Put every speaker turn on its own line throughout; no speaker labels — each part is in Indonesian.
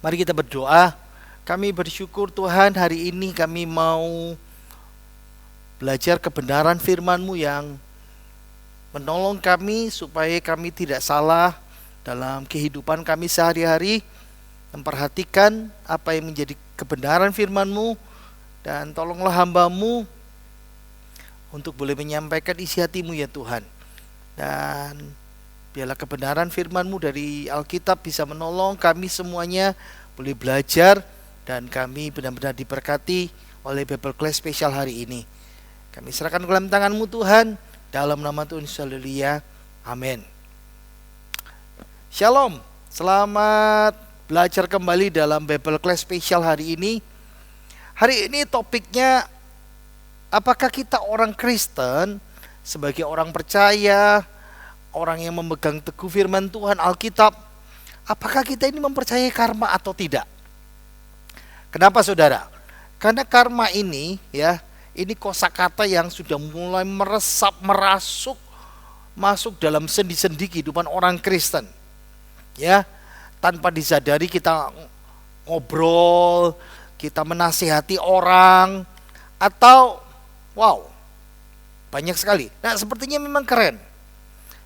Mari kita berdoa. Kami bersyukur Tuhan, hari ini kami mau belajar kebenaran firman-Mu yang menolong kami supaya kami tidak salah dalam kehidupan kami sehari-hari, memperhatikan apa yang menjadi kebenaran firman-Mu, dan tolonglah hamba-Mu untuk boleh menyampaikan isi hati-Mu ya Tuhan. Dan biarlah kebenaran firman-Mu dari Alkitab bisa menolong kami semuanya boleh belajar, dan kami benar-benar diberkati oleh Bible Class spesial hari ini. Kami serahkan ke dalam tangan-Mu Tuhan, dalam nama Tuhan Yesus, haleluya, amin. Shalom, selamat belajar kembali dalam Bible Class spesial hari ini. Hari ini topiknya, apakah kita orang Kristen sebagai orang percaya, orang yang memegang teguh firman Tuhan Alkitab, apakah kita ini mempercayai karma atau tidak? Kenapa saudara? Karena karma ini ini kosakata yang sudah mulai merasuk masuk dalam sendi-sendi kehidupan orang Kristen. Tanpa disadari kita ngobrol, kita menasihati orang, atau banyak sekali. Nah, sepertinya memang keren.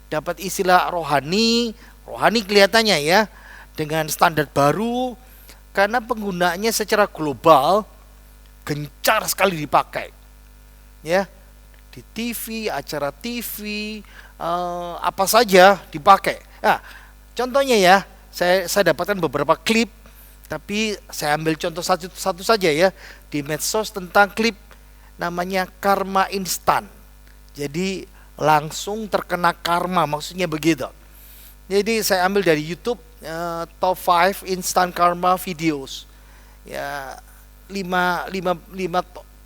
Dapat istilah rohani kelihatannya dengan standar baru, karena penggunaannya secara global gencar sekali dipakai. Di TV, acara TV, apa saja dipakai. Nah, contohnya saya dapatkan beberapa klip, tapi saya ambil contoh satu saja di medsos tentang klip namanya karma instan. Jadi langsung terkena karma, maksudnya begitu. Jadi saya ambil dari YouTube top 5 instant karma videos. 5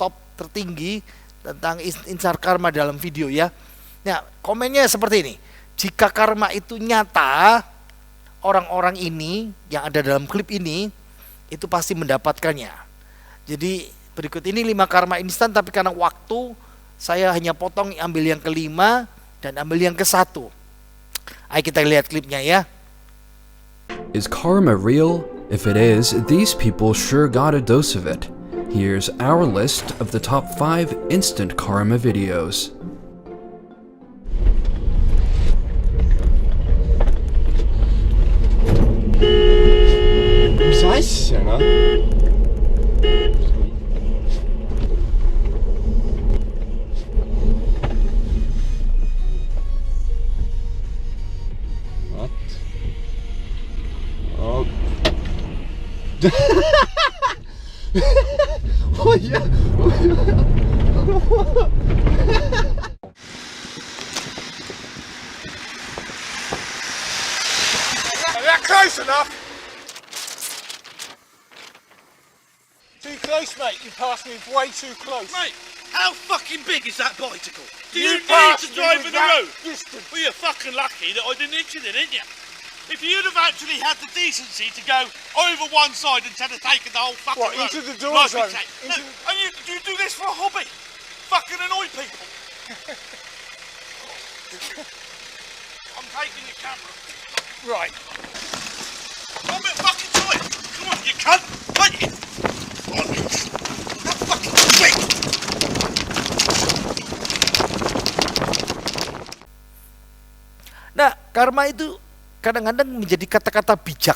top tertinggi tentang instant karma dalam video Nah, komennya seperti ini. Jika karma itu nyata, orang-orang ini yang ada dalam klip ini itu pasti mendapatkannya. Jadi berikut ini 5 karma instan, tapi karena waktu saya hanya potong, ambil yang kelima dan ambil yang ke-1. Ayo kita lihat klipnya
Is karma real? If it is, these people sure got a dose of it. Here's our list of the top 5 instant karma videos.
Oh ja. Is that close enough? Too close, mate. You passed me way too close.
Mate, how fucking big is that bicycle? Do you need
passed
to
me
drive
with
in the
that
road?
distance.
Well, you're fucking lucky that I didn't hit you then, didn't you? If you'd have actually had the decency to go over one side instead of taking the whole fucking
What,
road.
into the door
like
zone?
we take. No,
Into-
and you do this for a hobby? Fucking annoy people. I'm taking your camera.
Right.
I'm a fucking to it. Come on, you cunt. Take it. Come on. How fucking quick.
Nah, karma itu kadang-kadang menjadi kata-kata bijak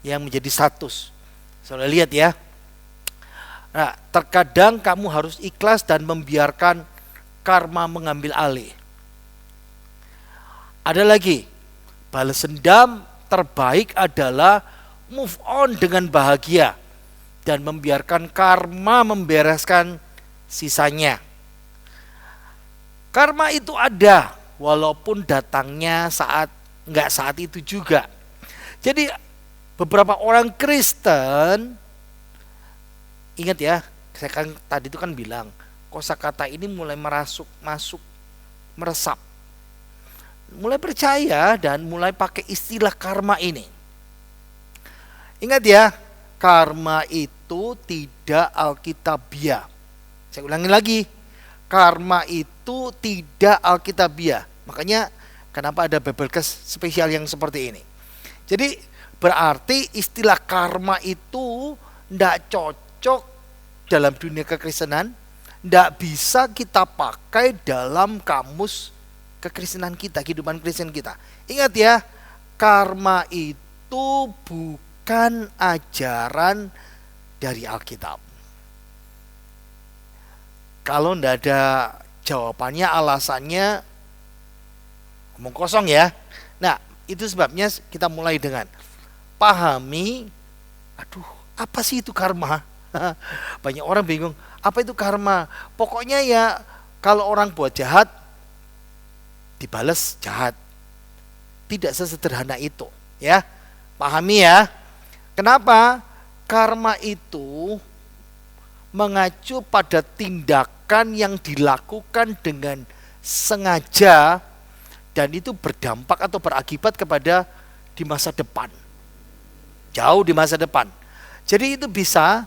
yang menjadi status. Saudara lihat Nah, terkadang kamu harus ikhlas dan membiarkan karma mengambil alih. Ada lagi, balas dendam terbaik adalah move on dengan bahagia dan membiarkan karma membereskan sisanya. Karma itu ada, walaupun datangnya nggak saat itu juga. Jadi beberapa orang Kristen, ingat saya kan tadi itu kan bilang kosakata ini mulai masuk meresap, mulai percaya dan mulai pakai istilah karma ini. Ingat karma itu tidak alkitabiah. Saya ulangi lagi, karma itu tidak alkitabiah. Makanya kenapa ada Bible Class spesial yang seperti ini. Jadi Berarti istilah karma itu tidak cocok dalam dunia kekristenan, tidak bisa kita pakai dalam kamus kekristenan kita, kehidupan Kristen kita. Ingat ya, karma itu bukan ajaran dari Alkitab. Kalau tidak ada jawabannya, alasannya omong kosong ya. Nah, itu sebabnya kita mulai dengan pahami, aduh, apa sih itu karma? Banyak orang bingung, apa itu karma? Pokoknya ya, kalau orang buat jahat, dibalas jahat. Tidak sesederhana itu, ya. Pahami ya. Kenapa? Karma itu mengacu pada tindakan yang dilakukan dengan sengaja dan itu berdampak atau berakibat kepada di masa depan. Jauh di masa depan. Jadi itu bisa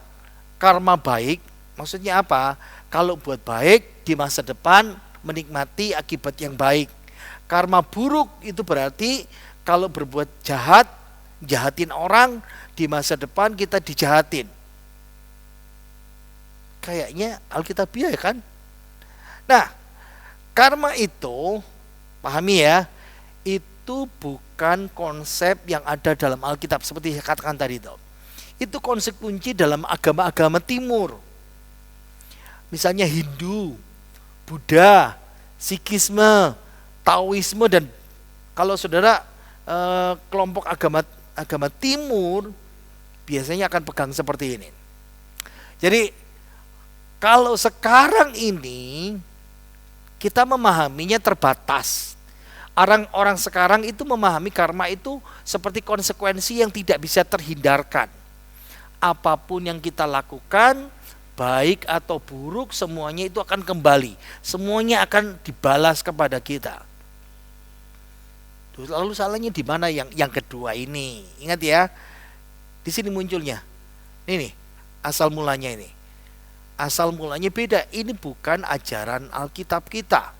karma baik, maksudnya apa? Kalau buat baik di masa depan menikmati akibat yang baik. Karma buruk itu berarti kalau berbuat jahat, jahatin orang, di masa depan kita dijahatin. Kayaknya Alkitabiah ya kan? Nah, karma itu, pahami ya, itu bukan konsep yang ada dalam Alkitab seperti saya katakan tadi itu. Itu konsep kunci dalam agama-agama timur. Misalnya Hindu, Buddha, Sikhisme, Taoisme, dan kalau saudara kelompok agama timur biasanya akan pegang seperti ini. Jadi kalau sekarang ini kita memahaminya terbatas. Orang-orang sekarang itu memahami karma itu seperti konsekuensi yang tidak bisa terhindarkan. Apapun yang kita lakukan, baik atau buruk, semuanya itu akan kembali. Semuanya akan dibalas kepada kita. Lalu salahnya di mana yang kedua ini? Ingat ya, di sini munculnya. Ini nih, asal mulanya ini. Asal mulanya beda. Ini bukan ajaran Alkitab kita.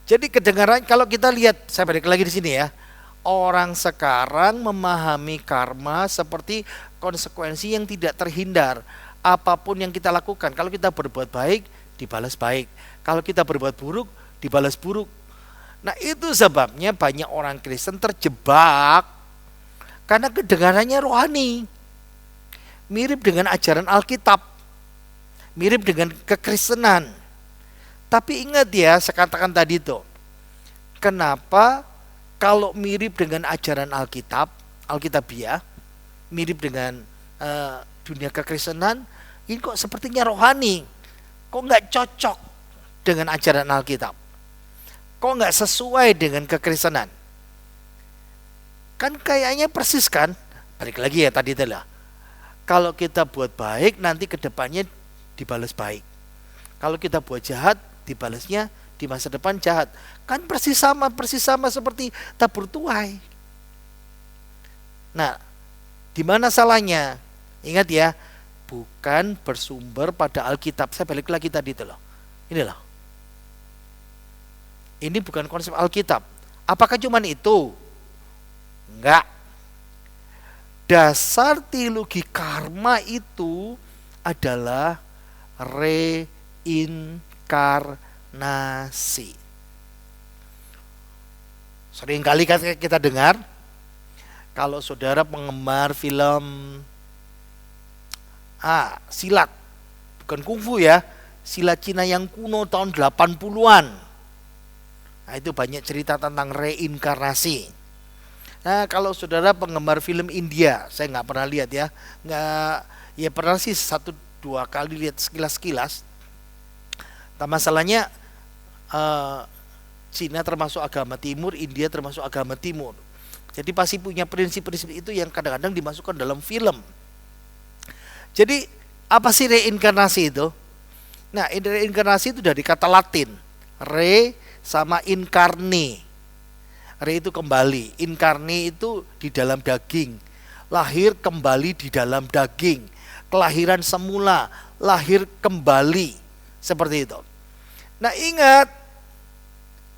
Jadi kedengaran, kalau kita lihat, saya balik lagi di sini ya. Orang sekarang memahami karma seperti konsekuensi yang tidak terhindar. Apapun yang kita lakukan, kalau kita berbuat baik, dibalas baik. Kalau kita berbuat buruk, dibalas buruk. Nah, itu sebabnya banyak orang Kristen terjebak karena kedengarannya rohani. Mirip dengan ajaran Alkitab. Mirip dengan kekristenan. Tapi ingat ya, saya katakan tadi itu. Kenapa kalau mirip dengan ajaran Alkitabiah, mirip dengan dunia kekristenan, ini kok sepertinya rohani. Kok nggak cocok dengan ajaran Alkitab? Kok nggak sesuai dengan kekristenan? Kan kayaknya persis kan? Balik lagi ya tadi itulah. Kalau kita buat baik, nanti kedepannya dibalas baik. Kalau kita buat jahat, dibalasnya di masa depan jahat. Kan persis sama seperti tabur tuai. Nah, di mana salahnya? Ingat ya, bukan bersumber pada Alkitab. Saya balik lagi tadi itu loh. Ini loh. Ini bukan konsep Alkitab. Apakah cuman itu? Enggak. Dasar teologi karma itu adalah reinkarnasi. Seringkali kita dengar, kalau saudara penggemar film silat, bukan kungfu ya, silat Cina yang kuno tahun 80-an. Nah, itu banyak cerita tentang reinkarnasi. Nah, kalau saudara penggemar film India, saya nggak pernah lihat ya, ya pernah sih 1-2 kali lihat sekilas-sekilas. Tak masalahnya Cina termasuk agama timur, India termasuk agama timur. Jadi pasti punya prinsip-prinsip itu yang kadang-kadang dimasukkan dalam film. Jadi apa sih reinkarnasi itu? Nah, reinkarnasi itu dari kata Latin. Re sama incarne. Re itu kembali, incarne itu di dalam daging. Lahir kembali di dalam daging. Kelahiran semula, lahir kembali. Seperti itu. Nah, ingat,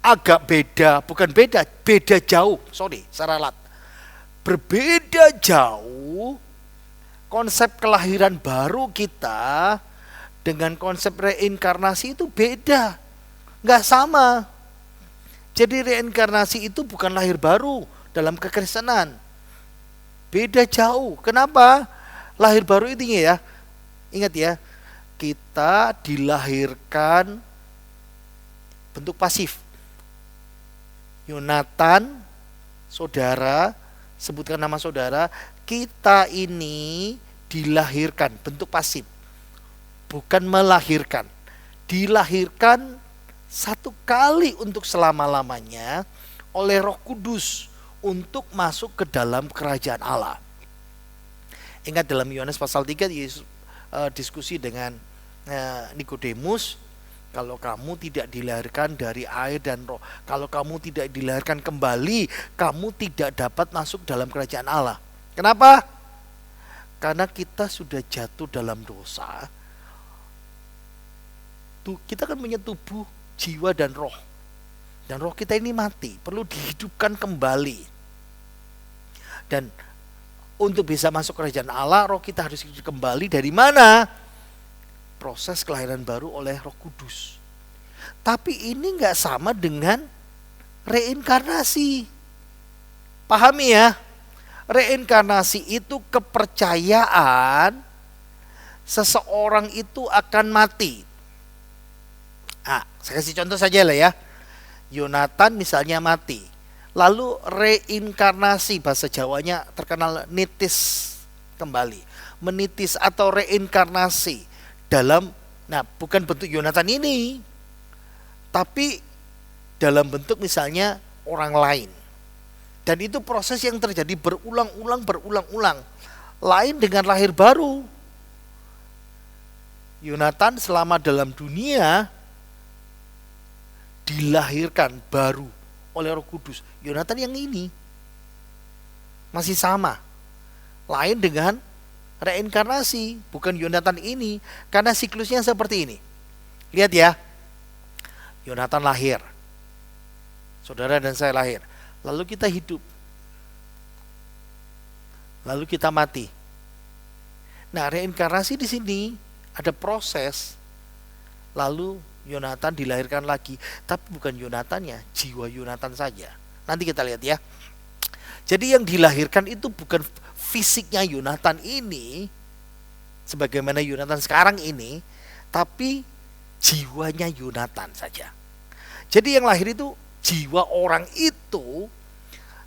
agak beda, bukan beda jauh, salah. berbeda jauh konsep kelahiran baru kita dengan konsep reinkarnasi itu beda, nggak sama. Jadi reinkarnasi itu bukan lahir baru dalam kekristenan, beda jauh. Kenapa? Lahir baru itu ya, ingat ya, kita dilahirkan bentuk pasif. Yonatan, saudara, sebutkan nama saudara, kita ini dilahirkan bentuk pasif, bukan melahirkan. Dilahirkan satu kali untuk selama-lamanya oleh Roh Kudus untuk masuk ke dalam kerajaan Allah. Ingat dalam Yohanes pasal 3 Yesus diskusi dengan Nikodemus, kalau kamu tidak dilahirkan dari air dan roh, kalau kamu tidak dilahirkan kembali, kamu tidak dapat masuk dalam kerajaan Allah. Kenapa? Karena kita sudah jatuh dalam dosa. Kita kan punya tubuh, jiwa dan roh. Dan roh kita ini mati, perlu dihidupkan kembali. Dan untuk bisa masuk kerajaan Allah, roh kita harus hidup kembali dari mana? Proses kelahiran baru oleh Roh Kudus. Tapi ini nggak sama dengan reinkarnasi. Pahami ya? Reinkarnasi itu kepercayaan seseorang itu akan mati. Saya kasih contoh saja lah ya. Yonatan misalnya mati, lalu reinkarnasi, bahasa Jawanya terkenal nitis kembali, menitis atau reinkarnasi dalam, bukan bentuk Yonatan ini, tapi dalam bentuk misalnya orang lain. Dan itu proses yang terjadi berulang-ulang. Lain dengan lahir baru. Yonatan selama dalam dunia dilahirkan baru oleh Roh Kudus. Yonatan yang ini masih sama. Lain dengan reinkarnasi, bukan Yonatan ini, karena siklusnya seperti ini. Lihat ya. Yonatan lahir. Saudara dan saya lahir. Lalu kita hidup. Lalu kita mati. Nah, reinkarnasi di sini ada proses. Lalu Yonatan dilahirkan lagi, tapi bukan Yonatannya, jiwa Yonatan saja. Nanti kita lihat ya. Jadi yang dilahirkan itu bukan fisiknya Yonatan ini, sebagaimana Yonatan sekarang ini, tapi jiwanya Yonatan saja. Jadi yang lahir itu jiwa orang itu,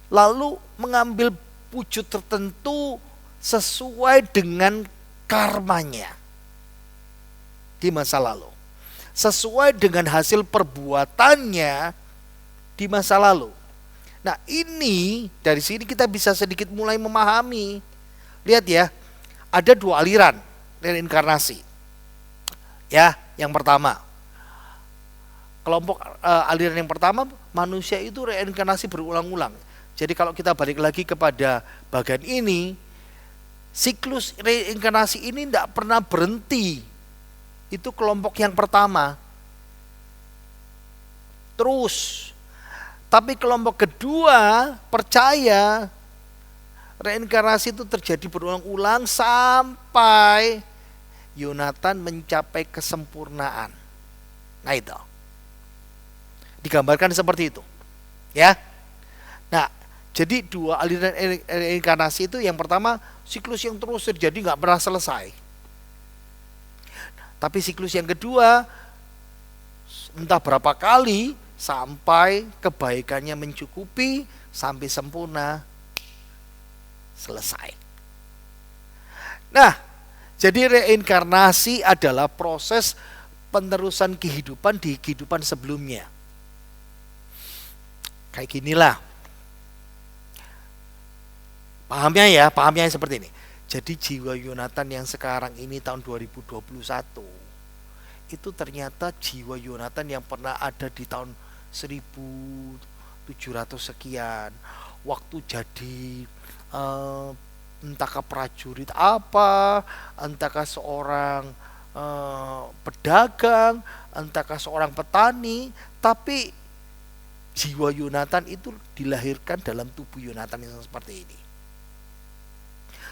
lalu mengambil wujud tertentu sesuai dengan karmanya di masa lalu, sesuai dengan hasil perbuatannya di masa lalu. Nah, ini dari sini kita bisa sedikit mulai memahami. Lihat ya, ada dua aliran reinkarnasi. Ya, yang pertama, kelompok aliran yang pertama, manusia itu reinkarnasi berulang-ulang. Jadi kalau kita balik lagi kepada bagian ini, siklus reinkarnasi ini tidak pernah berhenti. Itu kelompok yang pertama. Terus, tapi kelompok kedua percaya reinkarnasi itu terjadi berulang-ulang sampai Yonatan mencapai kesempurnaan. Nah, itu digambarkan seperti itu. Ya. Nah, jadi dua aliran reinkarnasi itu, yang pertama siklus yang terus terjadi nggak pernah selesai. Tapi siklus yang kedua entah berapa kali sampai kebaikannya mencukupi sampai sempurna selesai. Nah, jadi reinkarnasi adalah proses penerusan kehidupan di kehidupan sebelumnya. Kayak ginilah. Pahamnya seperti ini. Jadi jiwa Yonatan yang sekarang ini tahun 2021 itu ternyata jiwa Yonatan yang pernah ada di tahun 1700 sekian, waktu jadi entahkah prajurit apa, entahkah seorang pedagang, entahkah seorang petani, tapi jiwa Yonatan itu dilahirkan dalam tubuh Yonatan yang seperti ini.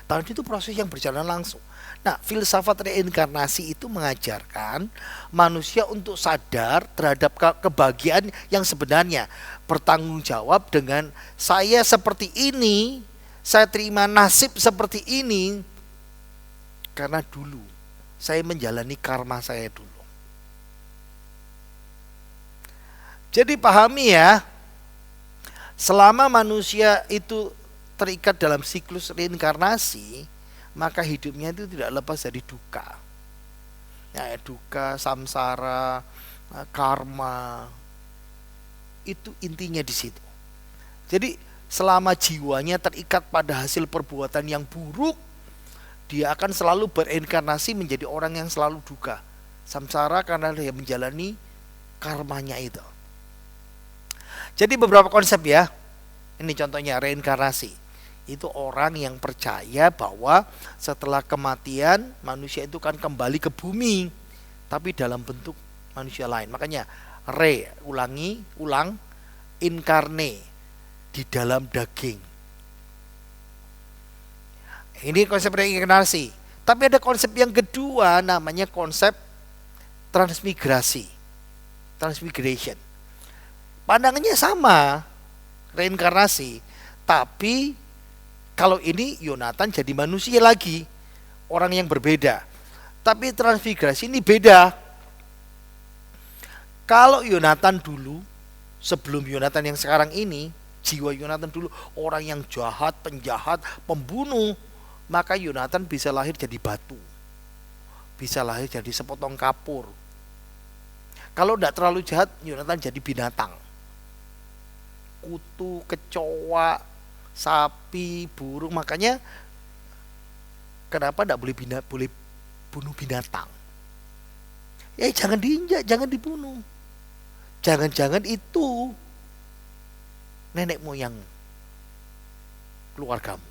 Tahun itu proses yang berjalan langsung. Nah, filsafat reinkarnasi itu mengajarkan manusia untuk sadar terhadap kebahagiaan yang sebenarnya, bertanggung jawab dengan saya seperti ini, saya terima nasib seperti ini karena dulu saya menjalani karma saya dulu. Jadi pahami ya, selama manusia itu terikat dalam siklus reinkarnasi, maka hidupnya itu tidak lepas dari duka. Ya, duka, samsara, karma. Itu intinya di situ. Jadi selama jiwanya terikat pada hasil perbuatan yang buruk, dia akan selalu bereinkarnasi menjadi orang yang selalu duka. Samsara karena dia menjalani karmanya itu. Jadi beberapa konsep ya. Ini contohnya reinkarnasi. Itu orang yang percaya bahwa setelah kematian manusia itu kan kembali ke bumi, tapi dalam bentuk manusia lain. Makanya ulang, inkarne, di dalam daging. Ini konsep reinkarnasi. Tapi ada konsep yang kedua, namanya konsep transmigration. Pandangannya sama, reinkarnasi, tapi kalau ini Yonatan jadi manusia lagi, orang yang berbeda. Tapi transmigrasi ini beda. Kalau Yonatan dulu, sebelum Yonatan yang sekarang ini, jiwa Yonatan dulu orang yang jahat, penjahat, pembunuh, maka Yonatan bisa lahir jadi batu, bisa lahir jadi sepotong kapur. Kalau tidak terlalu jahat, Yonatan jadi binatang, kutu, kecoa, sapi, burung. Makanya kenapa tidak boleh bunuh binatang? Ya jangan diinjak, jangan dibunuh. Jangan-jangan itu nenek moyang keluargamu.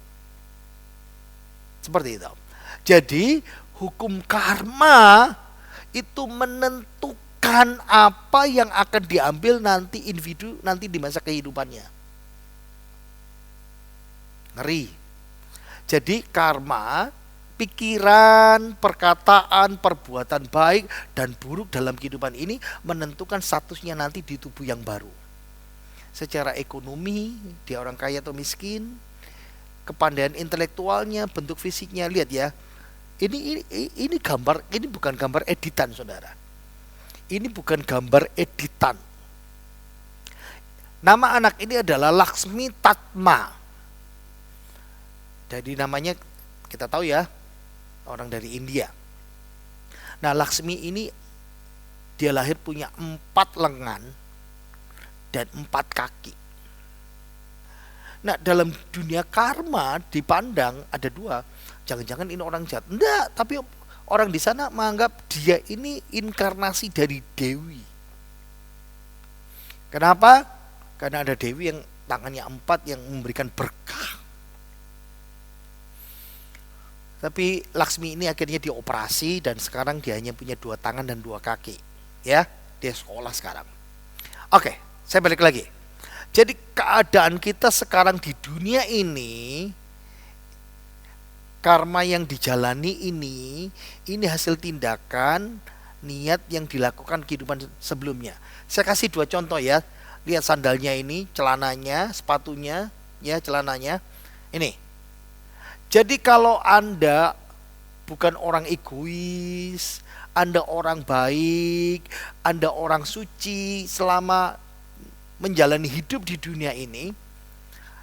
Seperti itu. Jadi hukum karma itu menentukan apa yang akan diambil nanti individu nanti di masa kehidupannya. Ngeri. Jadi karma, pikiran, perkataan, perbuatan baik dan buruk dalam kehidupan ini menentukan statusnya nanti di tubuh yang baru. Secara ekonomi, dia orang kaya atau miskin, kepandaian intelektualnya, bentuk fisiknya, lihat ya. Ini gambar, ini bukan gambar editan, Saudara. Ini bukan gambar editan. Nama anak ini adalah Laksmi Tatma. Jadi namanya kita tahu ya, orang dari India. Nah, Laksmi ini dia lahir punya 4 lengan dan 4 kaki. Nah, dalam dunia karma dipandang ada 2. Jangan-jangan ini orang jahat. Enggak, tapi orang di sana menganggap dia ini inkarnasi dari Dewi. Kenapa? Karena ada Dewi yang tangannya 4 yang memberikan berkah. Tapi Laksmi ini akhirnya dioperasi dan sekarang dia hanya punya 2 tangan dan 2 kaki. Ya, dia sekolah sekarang. Oke, saya balik lagi. Jadi keadaan kita sekarang di dunia ini, karma yang dijalani ini hasil tindakan, niat yang dilakukan kehidupan sebelumnya. Saya kasih 2 contoh ya. Lihat sandalnya ini, celananya, sepatunya, ya celananya. Ini. Jadi kalau Anda bukan orang egois, Anda orang baik, Anda orang suci selama menjalani hidup di dunia ini,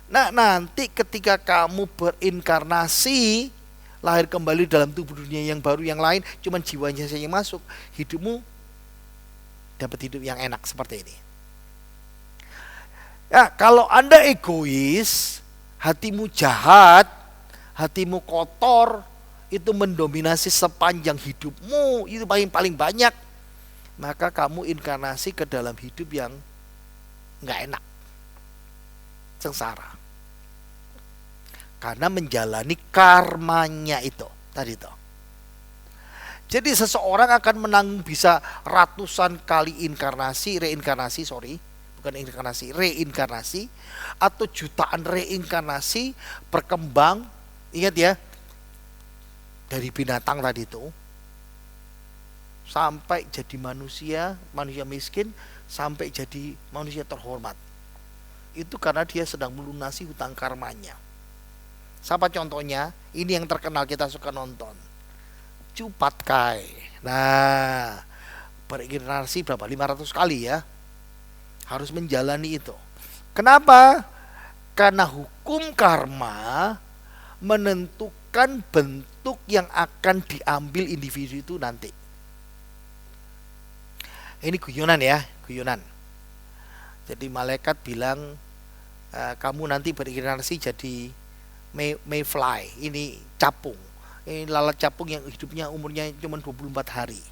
nah nanti ketika kamu berinkarnasi, lahir kembali dalam tubuh dunia yang baru yang lain, cuman jiwanya saja yang masuk, hidupmu dapat hidup yang enak seperti ini. Ya, kalau Anda egois, hatimu jahat, hatimu kotor, itu mendominasi sepanjang hidupmu, itu paling banyak, maka kamu inkarnasi ke dalam hidup yang nggak enak, sengsara, karena menjalani karmanya itu tadi itu. Jadi seseorang akan menanggung bisa ratusan kali reinkarnasi, atau jutaan reinkarnasi berkembang. Ingat ya, dari binatang tadi itu sampai jadi manusia miskin, sampai jadi manusia terhormat. Itu karena dia sedang melunasi hutang karmanya. Siapa contohnya? Ini yang terkenal, kita suka nonton, Cupat Kai. Nah, berinkarnasi berapa? 500 kali ya. Harus menjalani itu. Kenapa? Karena hukum karma menentukan bentuk yang akan diambil individu itu nanti. Ini guyonan ya, guyonan. Jadi malaikat bilang, kamu nanti berinkarnasi jadi mayfly, ini capung. Ini lalat capung yang hidupnya umurnya cuma 24 hari.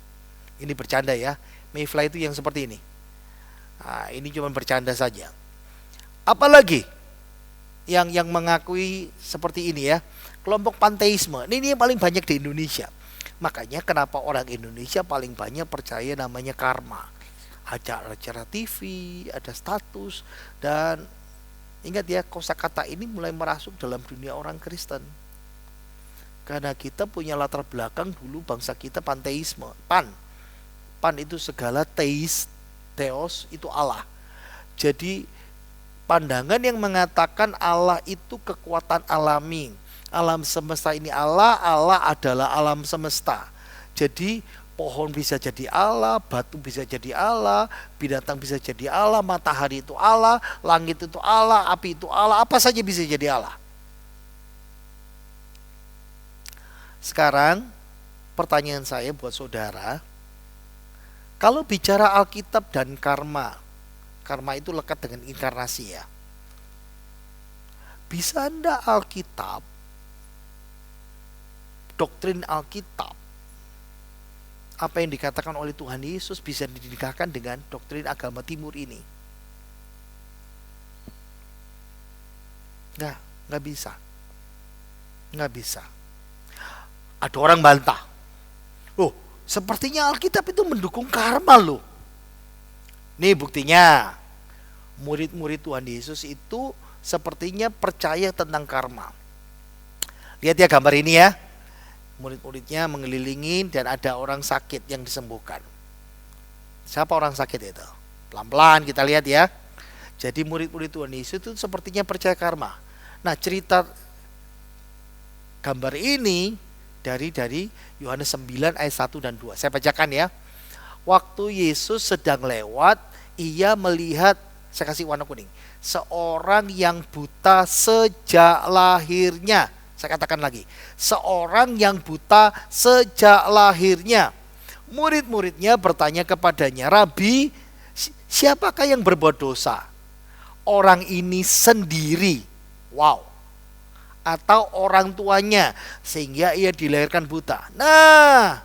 Ini bercanda ya. Mayfly itu yang seperti ini. Nah, ini cuma bercanda saja. Apalagi yang mengakui seperti ini ya, kelompok panteisme. Ini yang paling banyak di Indonesia. Makanya kenapa orang Indonesia paling banyak percaya namanya karma. Ada acara TV, ada status, dan ingat ya, kosakata ini mulai merasuk dalam dunia orang Kristen. Karena kita punya latar belakang dulu bangsa kita panteisme. Pan itu segala, theos itu Allah. Jadi pandangan yang mengatakan Allah itu kekuatan alami. Alam semesta ini Allah adalah alam semesta. Jadi pohon bisa jadi Allah, batu bisa jadi Allah, binatang bisa jadi Allah, matahari itu Allah, langit itu Allah, api itu Allah, apa saja bisa jadi Allah. Sekarang pertanyaan saya buat saudara, kalau bicara Alkitab dan karma itu lekat dengan inkarnasi ya. Bisa enggak Alkitab, doktrin Alkitab, apa yang dikatakan oleh Tuhan Yesus bisa dinikahkan dengan doktrin agama timur ini? Nggak bisa. Nggak bisa. Ada orang bantah, loh sepertinya Alkitab itu mendukung karma loh. Nih buktinya, murid-murid Tuhan Yesus itu sepertinya percaya tentang karma. Lihat ya gambar ini ya, murid-muridnya mengelilingi dan ada orang sakit yang disembuhkan. Siapa orang sakit itu? Pelan-pelan kita lihat ya. Jadi murid-murid Tuhan Yesus itu sepertinya percaya karma. Nah, cerita gambar ini dari Yohanes 9 ayat 1 dan 2. Saya bacakan ya. Waktu Yesus sedang lewat, ia melihat, saya kasih warna kuning, seorang yang buta sejak lahirnya. Saya katakan lagi, seorang yang buta sejak lahirnya. Murid-muridnya bertanya kepadanya, Rabi, siapakah yang berbuat dosa? Orang ini sendiri, atau orang tuanya, sehingga ia dilahirkan buta. Nah,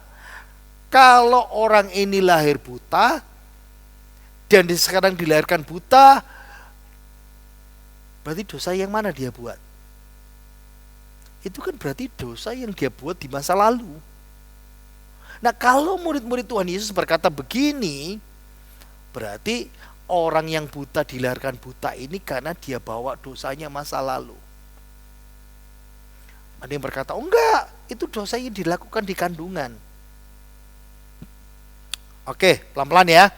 kalau orang ini lahir buta dan sekarang dilahirkan buta, berarti dosa yang mana dia buat? Itu kan berarti dosa yang dia buat di masa lalu. Nah, kalau murid-murid Tuhan Yesus berkata begini, berarti orang yang buta dilahirkan buta ini karena dia bawa dosanya masa lalu. Ada yang berkata, oh enggak, itu dosa yang dilakukan di kandungan. Oke, pelan-pelan ya.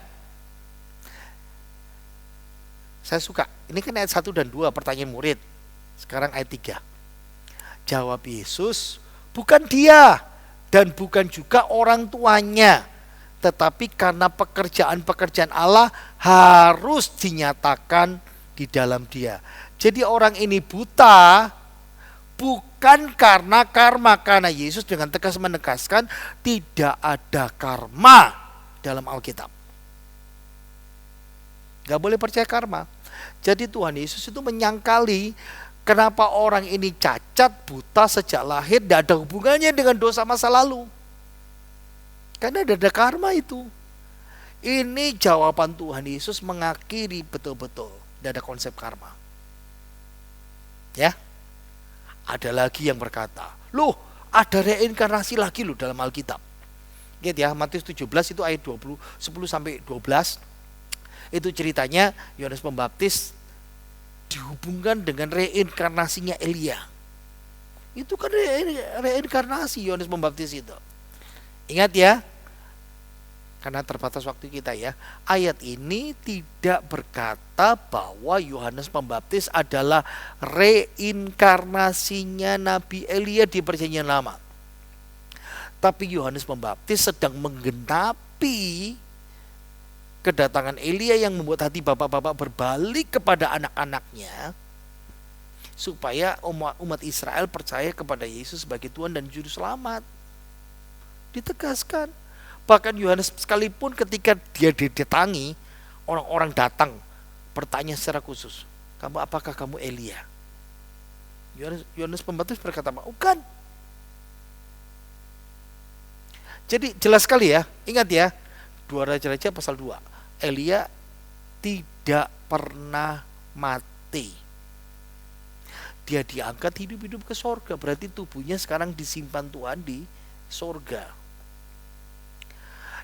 Saya suka, ini kan ayat 1 dan 2 pertanyaan murid. Sekarang ayat 3. Jawab Yesus, bukan dia dan bukan juga orang tuanya, tetapi karena pekerjaan-pekerjaan Allah harus dinyatakan di dalam dia. Jadi orang ini buta bukan karena karma, karena Yesus dengan tegas menegaskan tidak ada karma dalam Alkitab. Gak boleh percaya karma. Jadi Tuhan Yesus itu menyangkali kenapa orang ini cacat, buta sejak lahir, tidak ada hubungannya dengan dosa masa lalu. Karena tidak ada karma itu. Ini jawaban Tuhan Yesus mengakhiri betul-betul tidak ada konsep karma. Ya. Ada lagi yang berkata, loh ada reinkarnasi lagi loh dalam Alkitab. Lihat ya, Matius 17 itu ayat 10 sampai 12. Itu ceritanya Yohanes Pembaptis dihubungkan dengan reinkarnasinya Elia. Itu kan reinkarnasi Yohanes Pembaptis itu. Ingat ya, karena terbatas waktu kita ya, ayat ini tidak berkata bahwa Yohanes Pembaptis adalah reinkarnasinya Nabi Elia di Perjanjian Lama. Tapi Yohanes Pembaptis sedang menggenapi kedatangan Elia yang membuat hati bapak-bapak berbalik kepada anak-anaknya, supaya umat Israel percaya kepada Yesus sebagai Tuhan dan Juru Selamat. Ditegaskan. Bahkan Yohanes sekalipun ketika dia didatangi, orang-orang datang bertanya secara khusus, apakah kamu Elia? Yohanes Pembaptis berkata, bukan. Jadi jelas sekali ya, ingat ya, 2 Raja-Raja pasal 2, Elia tidak pernah mati. Dia diangkat hidup-hidup ke sorga, berarti tubuhnya sekarang disimpan Tuhan di sorga.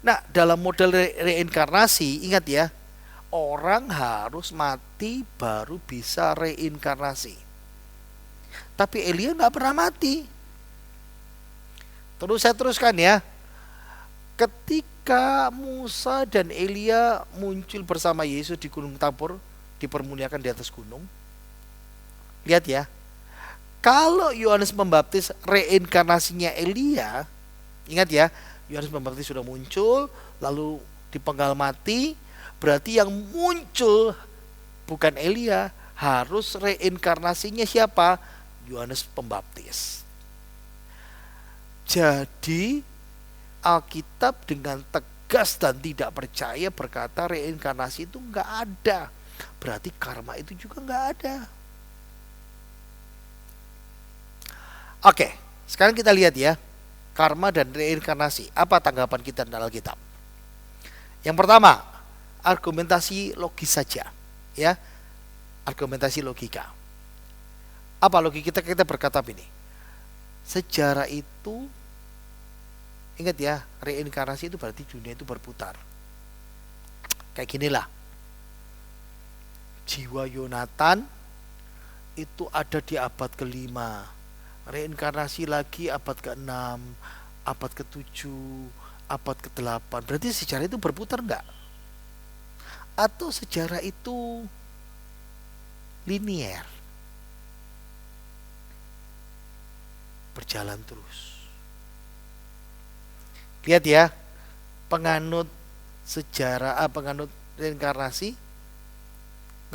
Nah, dalam model reinkarnasi, ingat ya, orang harus mati baru bisa reinkarnasi. Tapi Elia nggak pernah mati. Terus saya teruskan ya. Ketika Musa dan Elia muncul bersama Yesus di Gunung Tabor, dipermuliakan di atas gunung. Lihat ya, kalau Yohanes Pembaptis reinkarnasinya Elia, ingat ya, Yohanes Pembaptis sudah muncul lalu dipenggal mati, berarti yang muncul bukan Elia, harus reinkarnasinya siapa? Yohanes Pembaptis. Jadi Alkitab dengan tegas dan tidak percaya berkata reinkarnasi itu enggak ada, berarti karma itu juga enggak ada. Oke, sekarang kita lihat ya, karma dan reinkarnasi. Apa tanggapan kita dalam Alkitab? Yang pertama, argumentasi logis saja, ya, argumentasi logika. Apa logika kita berkata ini? Sejarah itu, ingat ya, reinkarnasi itu berarti dunia itu berputar. Kayak ginilah, jiwa Yonatan itu ada di abad ke-5, reinkarnasi lagi abad ke-6, abad ke-7, abad ke-8. Berarti sejarah itu berputar enggak? Atau sejarah itu linier, berjalan terus? Lihat ya, penganut sejarah, penganut reinkarnasi.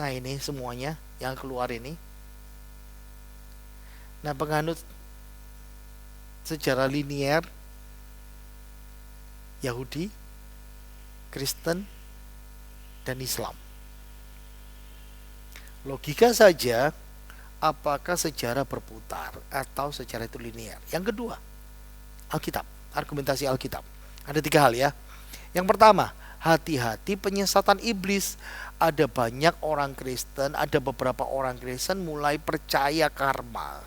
Nah ini semuanya yang keluar ini. Nah penganut sejarah linier, Yahudi, Kristen, dan Islam. Logika saja, apakah sejarah berputar atau sejarah itu linier? Yang kedua, Alkitab, argumentasi Alkitab. Ada 3 hal ya. Yang pertama, hati-hati penyesatan iblis. Ada banyak orang Kristen, ada beberapa orang Kristen mulai percaya karma,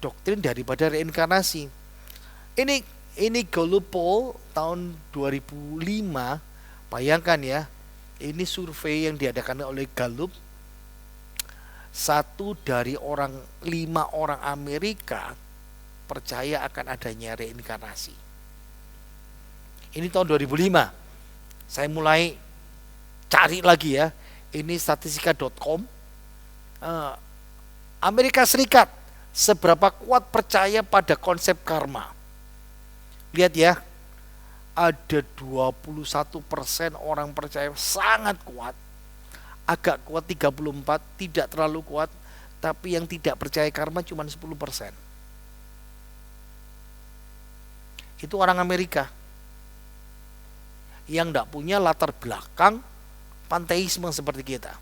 doktrin daripada reinkarnasi. Ini Gallup poll tahun 2005. Bayangkan ya, ini survei yang diadakan oleh Gallup. 1 dari 5 orang Amerika percaya akan adanya reinkarnasi. Ini tahun 2005. Saya mulai cari lagi ya. Ini statistika.com. Amerika Serikat, seberapa kuat percaya pada konsep karma? Lihat ya, ada 21% orang percaya sangat kuat, agak kuat 34%, tidak terlalu kuat, tapi yang tidak percaya karma cuma 10%. Itu orang Amerika yang tidak punya latar belakang panteisme seperti kita.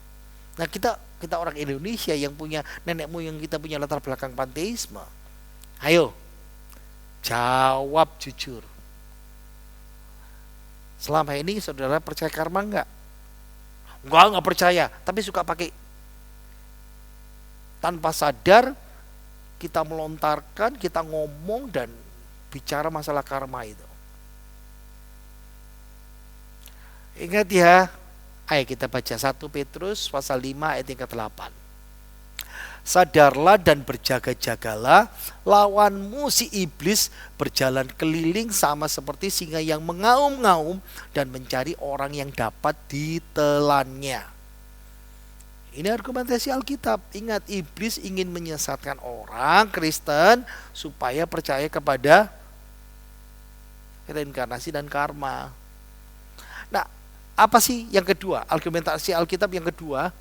Nah kita orang Indonesia yang punya nenek moyang kita punya latar belakang panteisme. Ayo, jawab jujur. Selama ini saudara percaya karma enggak? Enggak percaya, tapi suka pakai. Tanpa sadar kita melontarkan, kita ngomong dan bicara masalah karma itu. Ingat ya, ayo kita baca 1 Petrus pasal 5 ayat yang ke-8. Sadarlah dan berjaga-jagalah, lawanmu si iblis berjalan keliling sama seperti singa yang mengaum-ngaum dan mencari orang yang dapat ditelannya. Ini argumentasi Alkitab. Ingat, iblis ingin menyesatkan orang Kristen supaya percaya kepada reinkarnasi dan karma. Nah, apa sih yang kedua? Argumentasi Alkitab yang kedua,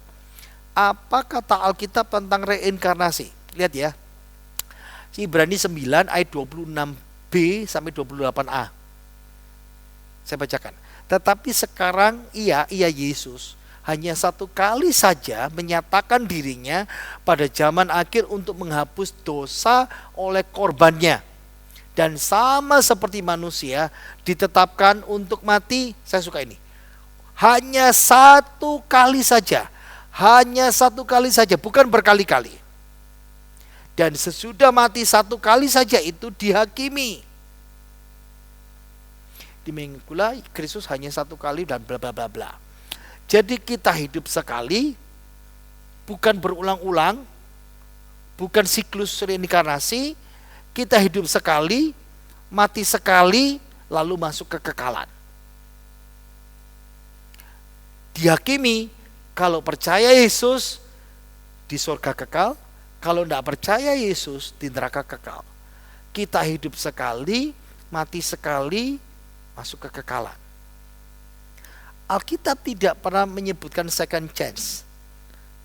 apa kata Alkitab tentang reinkarnasi? Lihat ya. Ibrani 9 ayat 26b sampai 28a. Saya bacakan. Tetapi sekarang ia Yesus hanya satu kali saja menyatakan dirinya pada zaman akhir untuk menghapus dosa oleh korbannya. Dan sama seperti manusia ditetapkan untuk mati. Saya suka ini. Hanya satu kali saja. Hanya satu kali saja, bukan berkali-kali. Dan sesudah mati satu kali saja itu dihakimi. Demikian pula Kristus hanya satu kali dan bla bla bla bla. Jadi kita hidup sekali, bukan berulang-ulang, bukan siklus reinkarnasi. Kita hidup sekali, mati sekali, lalu masuk ke kekekalan. Dihakimi. Kalau percaya Yesus di surga kekal, kalau tidak percaya Yesus di neraka kekal. Kita hidup sekali, mati sekali, masuk ke kekekalan. Alkitab tidak pernah menyebutkan second chance,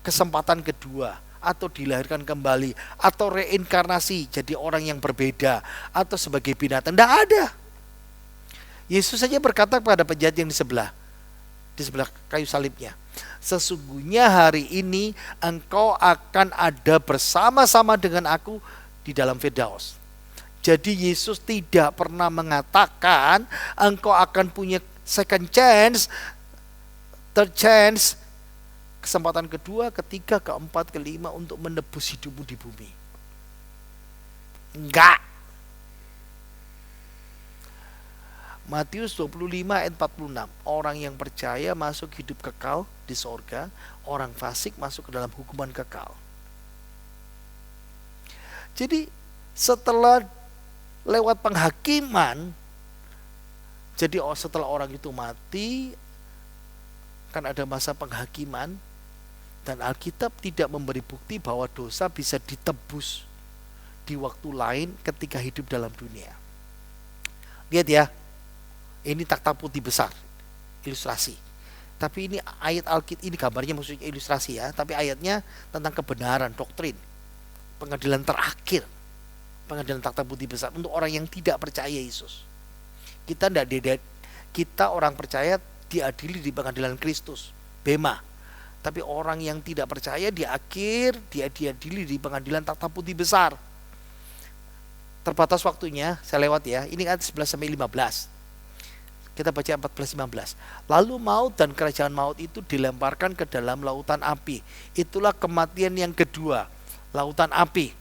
kesempatan kedua, atau dilahirkan kembali, atau reinkarnasi jadi orang yang berbeda, atau sebagai binatang. Tidak ada. Yesus saja berkata kepada penjahat yang di sebelah kayu salibnya, sesungguhnya hari ini engkau akan ada bersama-sama dengan aku di dalam Firdaus. Jadi Yesus tidak pernah mengatakan engkau akan punya second chance, third chance, kesempatan kedua, ketiga, keempat, kelima untuk menebus hidupmu di bumi. Enggak. Matius 25 ayat 46. Orang yang percaya masuk hidup kekal di sorga, orang fasik masuk ke dalam hukuman kekal. Jadi setelah lewat penghakiman, jadi setelah orang itu mati, kan ada masa penghakiman, dan Alkitab tidak memberi bukti bahwa dosa bisa ditebus di waktu lain ketika hidup dalam dunia. Lihat ya. Ini takhta putih besar, ilustrasi. Tapi ini ayat Alkitab, ini gambarnya maksudnya ilustrasi ya. Tapi ayatnya tentang kebenaran, doktrin, pengadilan terakhir, pengadilan takhta putih besar untuk orang yang tidak percaya Yesus. Kita orang percaya diadili di pengadilan Kristus, bema. Tapi orang yang tidak percaya dia diadili di pengadilan takhta putih besar. Terbatas waktunya, saya lewat ya. Ini ayat 11 sampai 15. Kita baca 14-15. Lalu maut dan kerajaan maut itu dilemparkan ke dalam lautan api. Itulah kematian yang kedua, lautan api.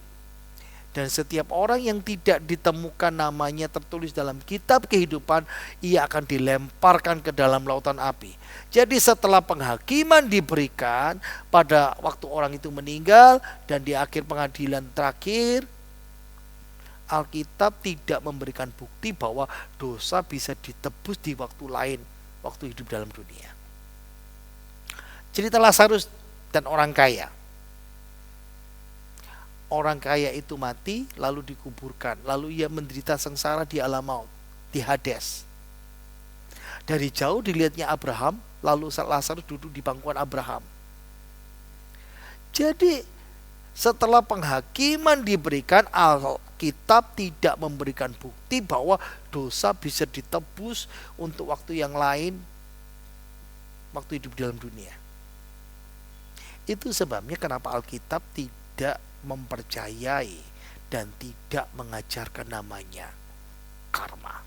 Dan setiap orang yang tidak ditemukan namanya tertulis dalam kitab kehidupan, ia akan dilemparkan ke dalam lautan api. Jadi setelah penghakiman diberikan pada waktu orang itu meninggal dan di akhir pengadilan terakhir, Alkitab tidak memberikan bukti bahwa dosa bisa ditebus di waktu lain, waktu hidup dalam dunia. Cerita Lazarus dan orang kaya. Orang kaya itu mati lalu dikuburkan, lalu ia menderita sengsara di alam maut, di Hades. Dari jauh dilihatnya Abraham, lalu Lazarus duduk di pangkuan Abraham. Jadi setelah penghakiman diberikan, Alkitab tidak memberikan bukti bahwa dosa bisa ditebus untuk waktu yang lain, waktu hidup dalam dunia. Itu sebabnya kenapa Alkitab tidak mempercayai dan tidak mengajarkan namanya karma.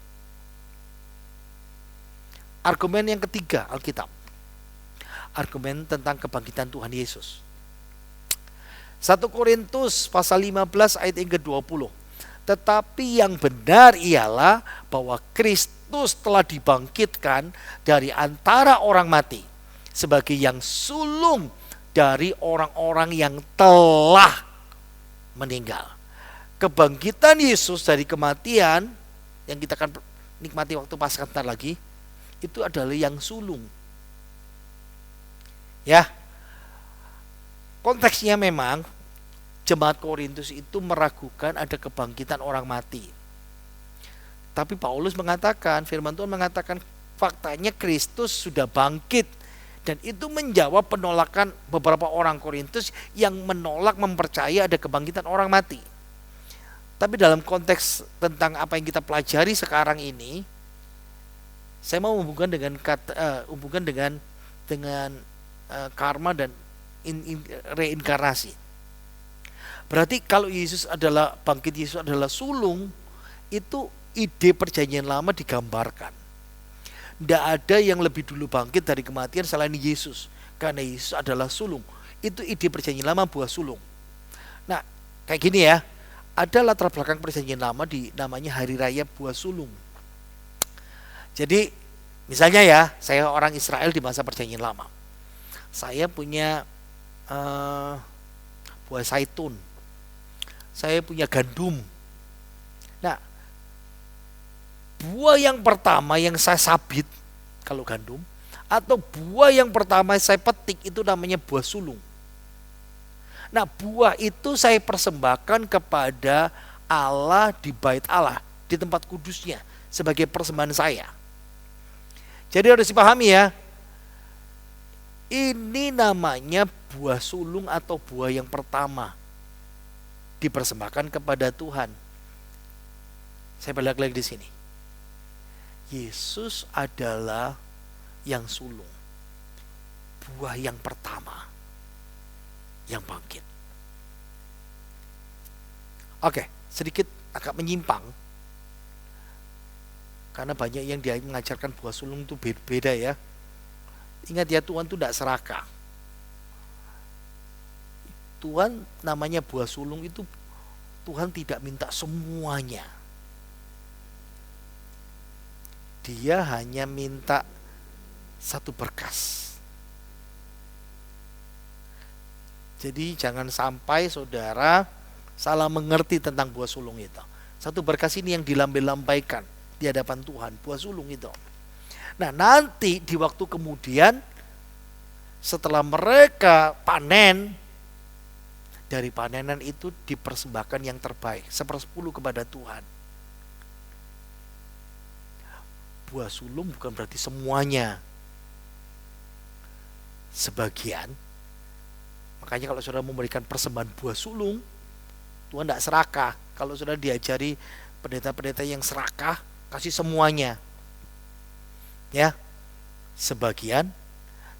Argumen yang ketiga Alkitab, argumen tentang kebangkitan Tuhan Yesus. 1 Korintus pasal 15 ayat yang ke-20. Tetapi yang benar ialah bahwa Kristus telah dibangkitkan dari antara orang mati sebagai yang sulung dari orang-orang yang telah meninggal. Kebangkitan Yesus dari kematian yang kita akan nikmati waktu Paskah sebentar lagi, itu adalah yang sulung. Ya. Konteksnya memang jemaat Korintus itu meragukan ada kebangkitan orang mati. Tapi Paulus mengatakan, firman Tuhan mengatakan faktanya Kristus sudah bangkit. Dan itu menjawab penolakan beberapa orang Korintus yang menolak mempercayai ada kebangkitan orang mati. Tapi dalam konteks tentang apa yang kita pelajari sekarang ini, saya mau hubungkan dengan karma dan reinkarnasi. Berarti kalau Yesus adalah bangkit, Yesus adalah sulung, itu ide perjanjian lama digambarkan. Tidak ada yang lebih dulu bangkit dari kematian selain Yesus, karena Yesus adalah sulung. Itu ide perjanjian lama, buah sulung. Nah, kayak gini ya, ada latar belakang perjanjian lama namanya hari raya buah sulung. Jadi misalnya ya, saya orang Israel di masa perjanjian lama, saya punya buah zaitun, saya punya gandum. Nah, buah yang pertama yang saya sabit, kalau gandum, atau buah yang pertama saya petik, itu namanya buah sulung. Nah, buah itu saya persembahkan kepada Allah di bait Allah, di tempat kudusnya, sebagai persembahan saya. Jadi harus dipahami ya, ini namanya buah sulung atau buah yang pertama dipersembahkan kepada Tuhan. Saya balik lagi di sini. Yesus adalah yang sulung, buah yang pertama yang bangkit. Oke, sedikit agak menyimpang karena banyak yang dia mengajarkan buah sulung itu beda ya. Ingat ya, Tuhan itu tidak serakah. Tuhan namanya buah sulung itu, Tuhan tidak minta semuanya. Dia hanya minta satu berkas. Jadi jangan sampai saudara salah mengerti tentang buah sulung itu. Satu berkas ini yang dilambai-lambaikan di hadapan Tuhan, buah sulung itu. Nah, nanti di waktu kemudian setelah mereka panen, dari panenan itu dipersembahkan yang terbaik, 1/10 kepada Tuhan. Buah sulung bukan berarti semuanya, sebagian. Makanya kalau saudara memberikan persembahan buah sulung, Tuhan tidak serakah. Kalau saudara diajari pendeta-pendeta yang serakah, kasih semuanya, ya, sebagian,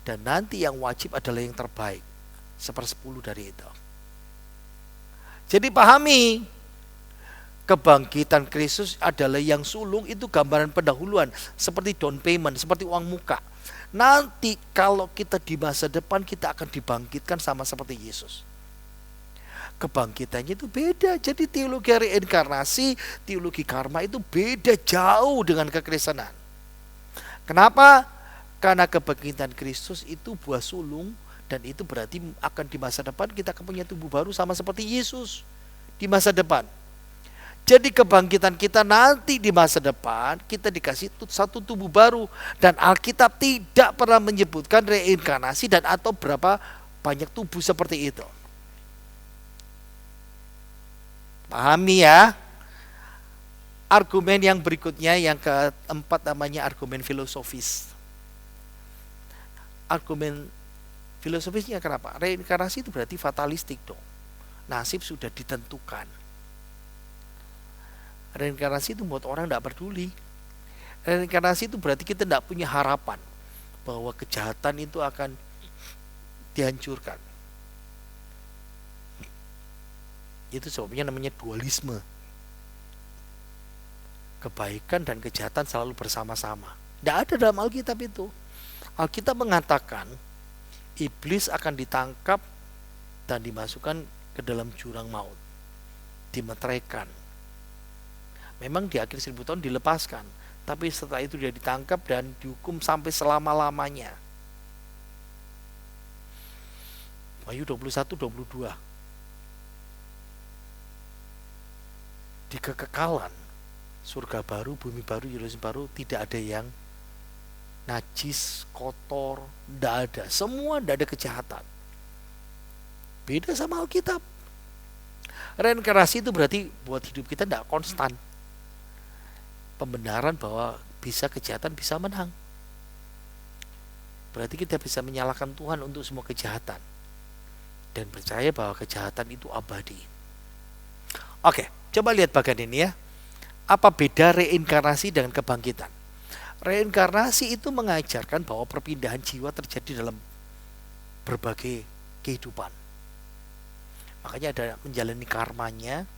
dan nanti yang wajib adalah yang terbaik, 1/10 dari itu. Jadi pahami, kebangkitan Kristus adalah yang sulung, itu gambaran pendahuluan, seperti down payment, seperti uang muka. Nanti kalau kita di masa depan, kita akan dibangkitkan sama seperti Yesus. Kebangkitannya itu beda. Jadi teologi reinkarnasi, teologi karma itu beda jauh dengan kekristenan. Kenapa? Karena kebangkitan Kristus itu buah sulung, dan itu berarti akan di masa depan kita akan punya tubuh baru sama seperti Yesus di masa depan. Jadi kebangkitan kita nanti di masa depan, kita dikasih satu tubuh baru. Dan Alkitab tidak pernah menyebutkan reinkarnasi dan atau berapa banyak tubuh seperti itu. Pahami ya. Argumen yang berikutnya, yang keempat, namanya argumen filosofis. Argumen filosofisnya kenapa? Reinkarnasi itu berarti fatalistik dong. Nasib sudah ditentukan. Reinkarnasi itu membuat orang tidak peduli. Reinkarnasi itu berarti kita tidak punya harapan bahwa kejahatan itu akan dihancurkan. Itu sebabnya namanya dualisme. Kebaikan dan kejahatan selalu bersama-sama. Tidak ada dalam Alkitab itu. Alkitab mengatakan iblis akan ditangkap dan dimasukkan ke dalam jurang maut, dimeteraikan. Memang di akhir 1000 tahun dilepaskan, tapi setelah itu dia ditangkap dan dihukum sampai selama-lamanya. Wahyu 21:22. Di kekekalan surga baru, bumi baru, Yerusalem baru, tidak ada yang najis, kotor, tidak ada. Semua tidak ada kejahatan. Beda sama Alkitab. Reinkarnasi itu berarti buat hidup kita tidak konstan. Pembenaran bahwa bisa kejahatan bisa menang. Berarti kita bisa menyalahkan Tuhan untuk semua kejahatan. Dan percaya bahwa kejahatan itu abadi. Oke, coba lihat bagian ini ya. Apa beda reinkarnasi dengan kebangkitan? Reinkarnasi itu mengajarkan bahwa perpindahan jiwa terjadi dalam berbagai kehidupan. Makanya ada menjalani karmanya,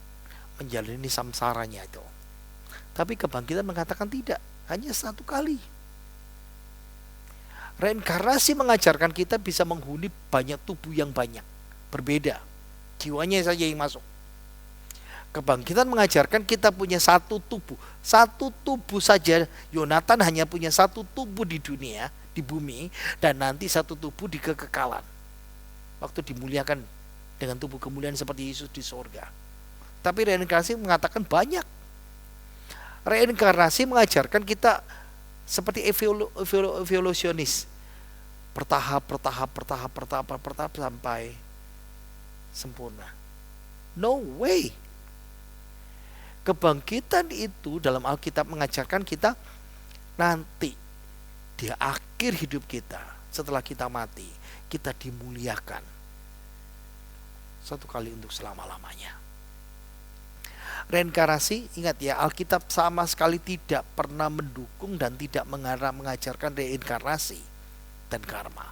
menjalani samsaranya itu. Tapi kebangkitan mengatakan tidak, hanya satu kali. Reinkarnasi mengajarkan kita bisa menghuni banyak tubuh yang banyak, berbeda. Jiwanya saja yang masuk. Kebangkitan mengajarkan kita punya satu tubuh saja. Yonatan hanya punya satu tubuh di dunia, di bumi, dan nanti satu tubuh di kekekalan. Waktu dimuliakan dengan tubuh kemuliaan seperti Yesus di sorga. Tapi reinkarnasi mengatakan banyak. Reinkarnasi mengajarkan kita seperti evolusionis, bertahap sampai sempurna. No way. Kebangkitan itu dalam Alkitab mengajarkan kita nanti di akhir hidup kita, setelah kita mati, kita dimuliakan satu kali untuk selama-lamanya. Reinkarnasi, ingat ya, Alkitab sama sekali tidak pernah mendukung dan tidak mengajarkan reinkarnasi dan karma.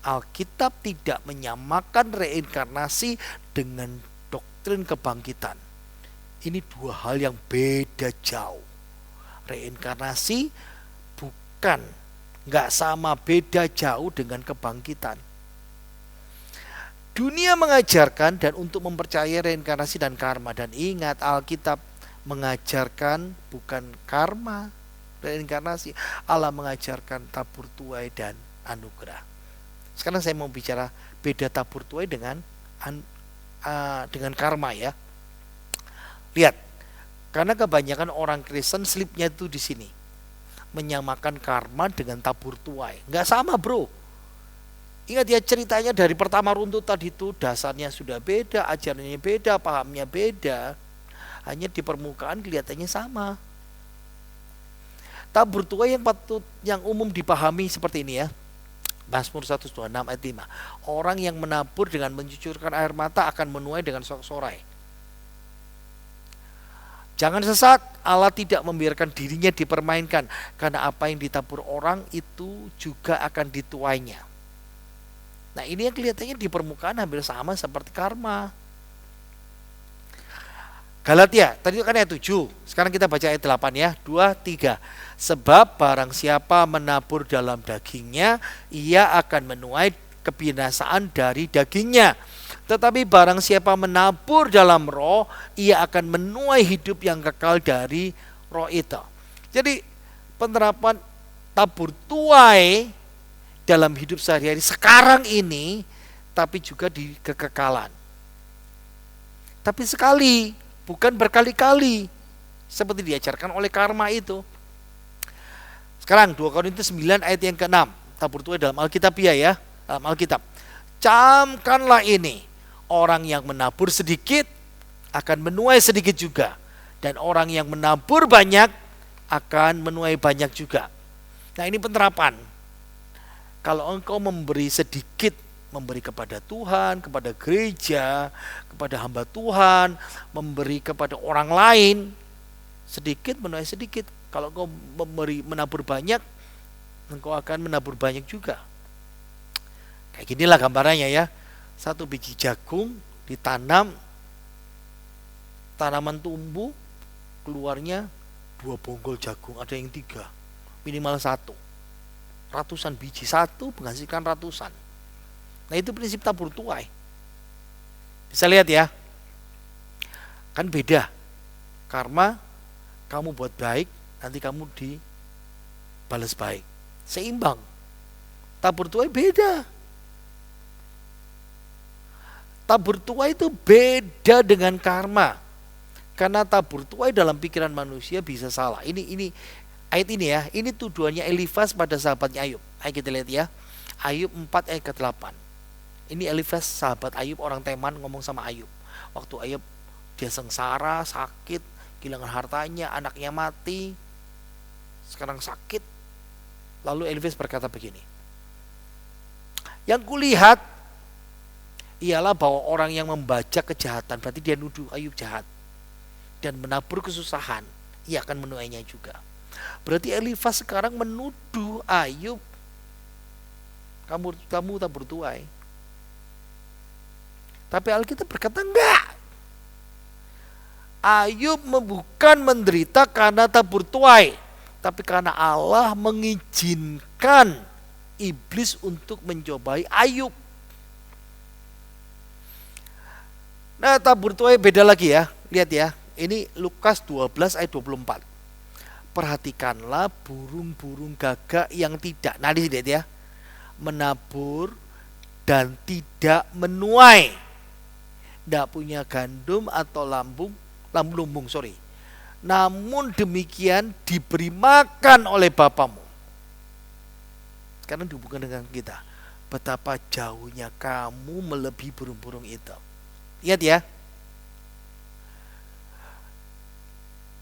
Alkitab tidak menyamakan reinkarnasi dengan doktrin kebangkitan. Ini dua hal yang beda jauh. Reinkarnasi nggak sama, beda jauh dengan kebangkitan. Dunia mengajarkan dan untuk mempercayai reinkarnasi dan karma. Dan ingat, Alkitab mengajarkan bukan karma, reinkarnasi. Allah mengajarkan tabur tuai dan anugerah. Sekarang saya mau bicara beda tabur tuai dengan karma ya. Lihat, karena kebanyakan orang Kristen slipnya itu di sini, menyamakan karma dengan tabur tuai. Nggak sama, bro. Ingat ya, ceritanya dari pertama runtut tadi itu dasarnya sudah beda, ajarannya beda, pahamnya beda. Hanya di permukaan kelihatannya sama. Tabur tuai yang umum dipahami seperti ini ya. Mazmur 126 ayat 5. Orang yang menabur dengan mencucurkan air mata akan menuai dengan sorak-sorai. Jangan sesat, Allah tidak membiarkan dirinya dipermainkan, karena apa yang ditabur orang itu juga akan dituainya. Nah, ini yang kelihatannya di permukaan hampir sama seperti karma. Galatia, tadi kan ayat 7, sekarang kita baca ayat 8 ya, 2, 3. Sebab barang siapa menabur dalam dagingnya, ia akan menuai kebinasaan dari dagingnya. Tetapi barang siapa menabur dalam roh, ia akan menuai hidup yang kekal dari roh itu. Jadi penerapan tabur tuai dalam hidup sehari-hari sekarang ini, tapi juga di kekekalan. Tapi sekali, bukan berkali-kali, seperti diajarkan oleh karma itu. Sekarang 2 Korintus 9 ayat yang ke-6, tabur tuai dalam Alkitab ya, dalam Alkitab. Camkanlah ini. Orang yang menabur sedikit akan menuai sedikit juga, dan orang yang menabur banyak akan menuai banyak juga. Nah, ini penerapan. Kalau engkau memberi sedikit, memberi kepada Tuhan, kepada gereja, kepada hamba Tuhan, memberi kepada orang lain, sedikit menuai sedikit. Kalau engkau menabur banyak, engkau akan menabur banyak juga. Kayak ginilah gambarannya ya. Satu biji jagung ditanam, tanaman tumbuh, keluarnya 2 bonggol jagung, ada yang 3, minimal 1. Ratusan biji, satu menghasilkan ratusan. Nah, itu prinsip tabur tuai. Bisa lihat ya, kan beda. Karma, kamu buat baik, nanti kamu dibalas baik. Seimbang. Tabur tuai beda. tabur tuai itu beda dengan karma. Karena tabur tuai dalam pikiran manusia bisa salah. Ini ayat ini ya, ini tuduhannya Elifas pada sahabatnya Ayub. Ayo kita lihat ya. Ayub 4 ayat ke-8. Ini Elifas sahabat Ayub, orang Teman, ngomong sama Ayub. Waktu Ayub dia sengsara, sakit, kehilangan hartanya, anaknya mati, sekarang sakit. Lalu Elifas berkata begini, yang kulihat ialah bahwa orang yang membajak kejahatan, berarti dia nuduh Ayub jahat, dan menabur kesusahan, ia akan menuainya juga. Berarti Elifas sekarang menuduh Ayub, kamu tabur tuai. Tapi Alkitab berkata enggak. Ayub bukan menderita karena tabur tuai, tapi karena Allah mengizinkan iblis untuk mencobai Ayub. Nah, tabur tuai beda lagi ya. Lihat ya, ini Lukas 12 ayat 24. Perhatikanlah burung-burung gagak yang tidak, nah lihat ya, menabur dan tidak menuai, tidak punya gandum atau lumbung, namun demikian diberi makan oleh Bapamu. Sekarang dihubungkan dengan kita, betapa jauhnya kamu melebihi burung-burung itu. Lihat ya,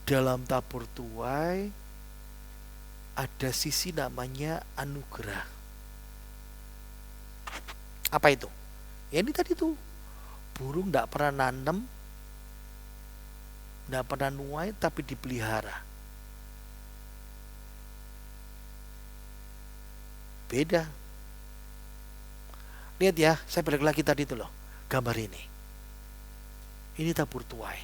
dalam tabur tuai ada sisi namanya anugerah. Apa itu? Ya ini tadi tuh, burung tidak pernah nanam, tidak pernah nuai, tapi dipelihara. Beda. Lihat ya, saya balik lagi tadi tuh loh, gambar ini. Ini tabur tuai.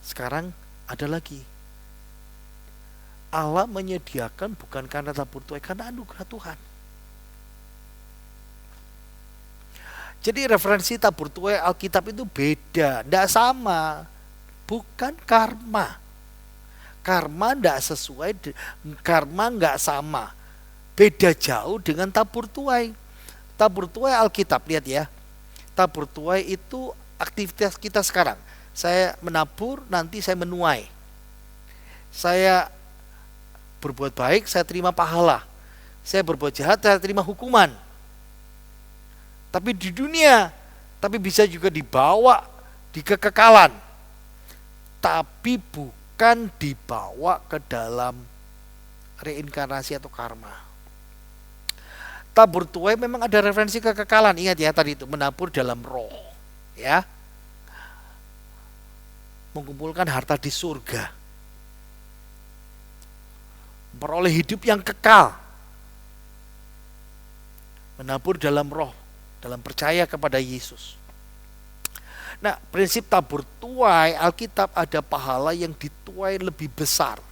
Sekarang ada lagi. Allah menyediakan bukan karena tabur tuai, karena anugerah Tuhan. Jadi referensi tabur tuai Alkitab itu beda, tidak sama. Bukan karma. Karma tidak sesuai, karma nggak sama. Beda jauh dengan tabur tuai. Tabur tuai Alkitab, lihat ya. Tabur tuai itu aktivitas kita sekarang. Saya menabur, nanti saya menuai. Saya berbuat baik, saya terima pahala. Saya berbuat jahat, saya terima hukuman. Tapi di dunia, tapi bisa juga dibawa di kekekalan. Tapi bukan dibawa ke dalam reinkarnasi atau karma. Tabur tuai memang ada referensi kekekalan. Ingat ya tadi itu, menabur dalam roh, ya. Mengumpulkan harta di surga. Beroleh hidup yang kekal. Menabur dalam roh, dalam percaya kepada Yesus. Nah, prinsip tabur tuai Alkitab ada pahala yang dituai lebih besar.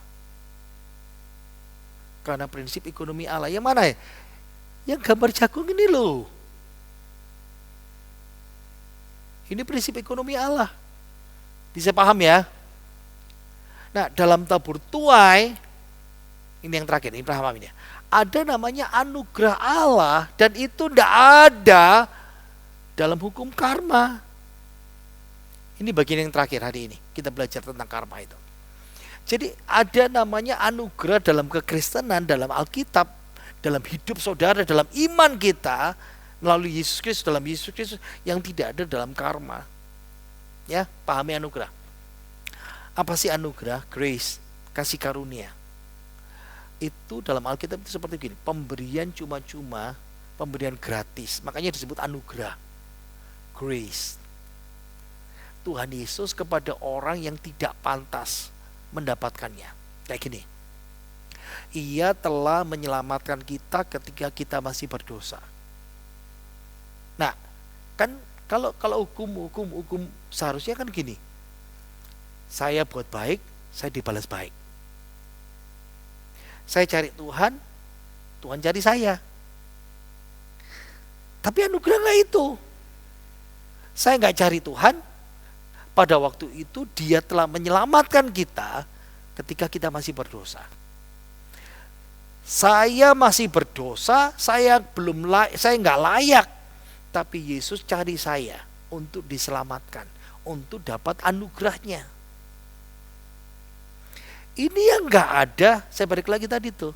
Karena prinsip ekonomi Allah. Yang mana ya? Yang gambar jagung ini loh. Ini prinsip ekonomi Allah. Bisa paham ya? Nah, dalam tabur tuai, ini yang terakhir, ini paham ini ya. Ada namanya anugerah Allah, dan itu tidak ada dalam hukum karma. Ini bagian yang terakhir hari ini. Kita belajar tentang karma itu. Jadi ada namanya anugerah dalam kekristenan, dalam Alkitab, dalam hidup saudara, dalam iman kita melalui Yesus Kristus, dalam Yesus Kristus, yang tidak ada dalam karma. Ya, pahami anugerah. Apa sih anugerah? Grace, kasih karunia. Itu dalam Alkitab itu seperti gini, pemberian cuma-cuma, pemberian gratis. Makanya disebut anugerah. Grace. Tuhan Yesus kepada orang yang tidak pantas mendapatkannya. Kayak gini. Ia telah menyelamatkan kita ketika kita masih berdosa. Nah, kan kalau hukum seharusnya kan gini. Saya buat baik, saya dibalas baik. Saya cari Tuhan, Tuhan cari saya. Tapi anugerah nggak itu. Saya nggak cari Tuhan. Pada waktu itu Dia telah menyelamatkan kita ketika kita masih berdosa. Saya masih berdosa, saya nggak layak Tapi Yesus cari saya untuk diselamatkan, untuk dapat anugerahnya. Ini yang gak ada, saya balik lagi tadi tuh.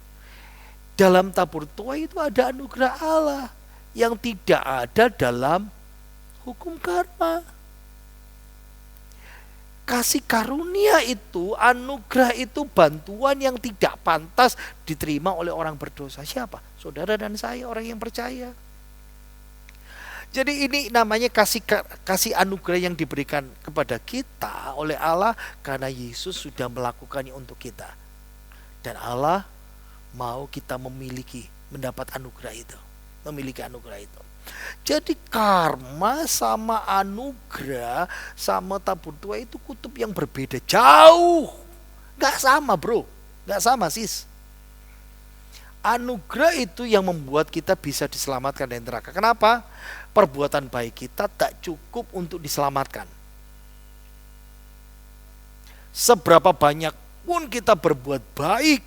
Dalam tabur tuai itu ada anugerah Allah yang tidak ada dalam hukum karma. Kasih karunia itu, anugerah itu bantuan yang tidak pantas diterima oleh orang berdosa. Siapa? Saudara dan saya, orang yang percaya. Jadi ini namanya kasih anugerah yang diberikan kepada kita oleh Allah karena Yesus sudah melakukannya untuk kita. Dan Allah mau kita mendapat anugerah itu, memiliki anugerah itu. Jadi karma sama anugerah sama tabur tuai itu kutub yang berbeda jauh. Gak sama bro, gak sama sis. Anugerah itu yang membuat kita bisa diselamatkan dari neraka. Kenapa? Perbuatan baik kita tak cukup untuk diselamatkan. Seberapa banyak pun kita berbuat baik,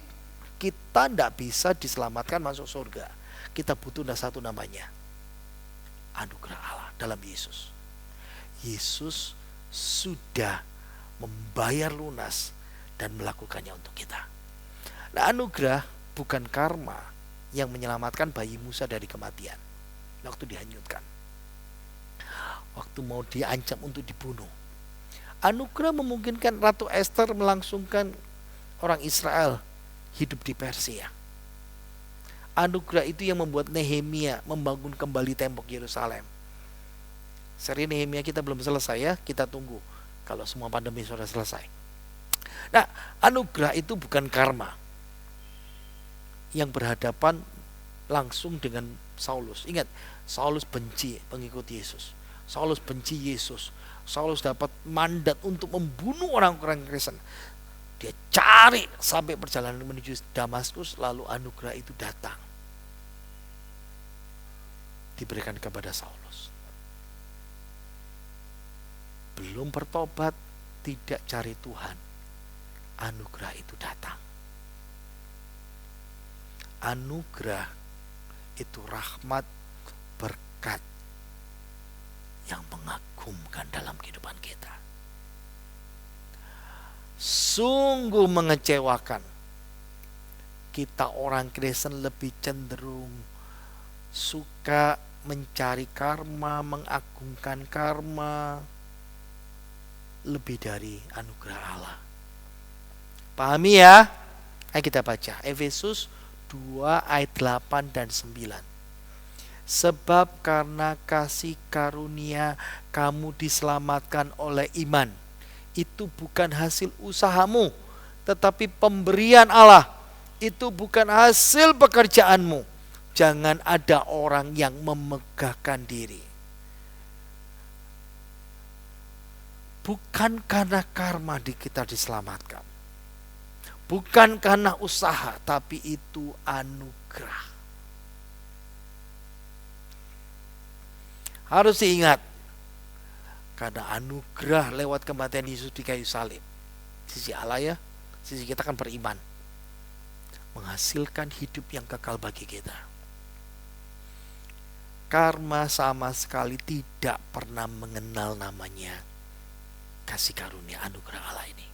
kita tidak bisa diselamatkan masuk surga. Kita butuh satu namanya, anugerah Allah dalam Yesus. Yesus sudah membayar lunas dan melakukannya untuk kita. Nah, anugerah bukan karma yang menyelamatkan bayi Musa dari kematian waktu dihanyutkan, waktu mau diancam untuk dibunuh. Anugerah memungkinkan Ratu Esther melangsungkan orang Israel hidup di Persia. Anugerah itu yang membuat Nehemia membangun kembali tembok Yerusalem. Seri Nehemia kita belum selesai ya, kita tunggu kalau semua pandemi sudah selesai. Nah, anugerah itu bukan karma yang berhadapan langsung dengan Saulus. Ingat, Saulus benci pengikut Yesus. Saulus benci Yesus. Saulus dapat mandat untuk membunuh orang-orang Kristen. Dia cari sampai perjalanan menuju Damaskus, lalu anugerah itu datang. Diberikan kepada Saulus. Belum bertobat, tidak cari Tuhan, anugerah itu datang. Anugerah itu rahmat, berkat yang mengagumkan dalam kehidupan kita. Sungguh mengecewakan. Kita orang Kristen lebih cenderung suka mencari karma, mengagungkan karma lebih dari anugerah Allah. Pahami ya? Ayo kita baca Efesus 2 ayat 8 dan 9. Sebab karena kasih karunia kamu diselamatkan oleh iman. Itu bukan hasil usahamu, tetapi pemberian Allah. Itu bukan hasil pekerjaanmu. Jangan ada orang yang memegahkan diri. Bukan karena karma kita diselamatkan. Bukan karena usaha, tapi itu anugerah. Harus diingat, karena anugerah lewat kematian Yesus di kayu salib. Sisi Allah ya, sisi kita kan beriman. Menghasilkan hidup yang kekal bagi kita. Karma sama sekali tidak pernah mengenal namanya kasih karunia anugerah Allah ini.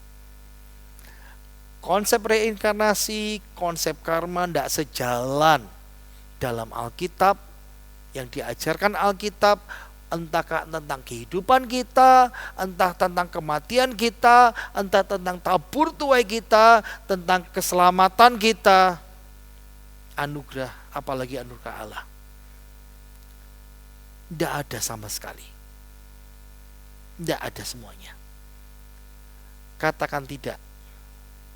Konsep reinkarnasi, konsep karma tidak sejalan dalam Alkitab. Yang diajarkan Alkitab entah tentang kehidupan kita, entah tentang kematian kita, entah tentang tabur tuai kita, tentang keselamatan kita. Anugerah, apalagi anugerah Allah, tidak ada sama sekali. Tidak ada semuanya. Katakan tidak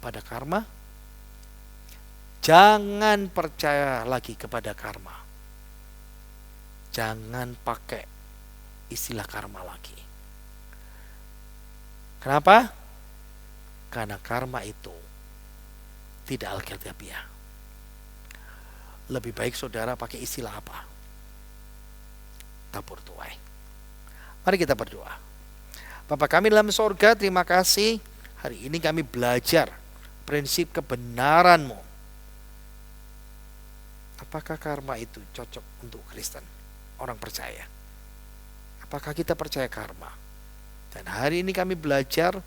pada karma. Jangan percaya lagi kepada karma. Jangan pakai istilah karma lagi. Kenapa? Karena karma itu tidak alkitabiah. Lebih baik saudara pakai istilah apa? Tabur tuai. Mari kita berdoa. Bapa kami dalam sorga, terima kasih. Hari ini kami belajar prinsip kebenaran-Mu. Apakah karma itu cocok untuk Kristen, orang percaya? apakah kita percaya karma? Dan hari ini kami belajar